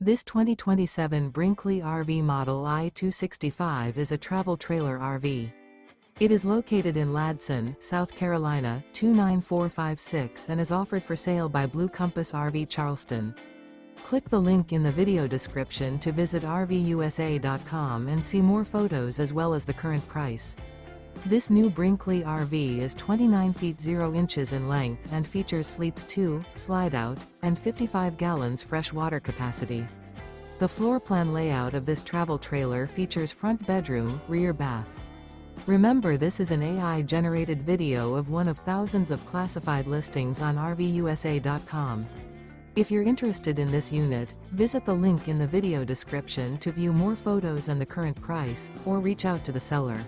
This 2027 Brinkley RV Model I 265 is a travel trailer RV. It is located in Ladson, South Carolina, 29456 and is offered for sale by Blue Compass RV Charleston. Click the link in the video description to visit RVUSA.com and see more photos as well as the current price. This new Brinkley RV is 29 feet 0 inches in length and features sleeps 2, slide-out, and 55 gallons fresh water capacity. The floor plan layout of this travel trailer features front bedroom, rear bath. Remember, this is an AI-generated video of one of thousands of classified listings on RVUSA.com. If you're interested in this unit, visit the link in the video description to view more photos and the current price, or reach out to the seller.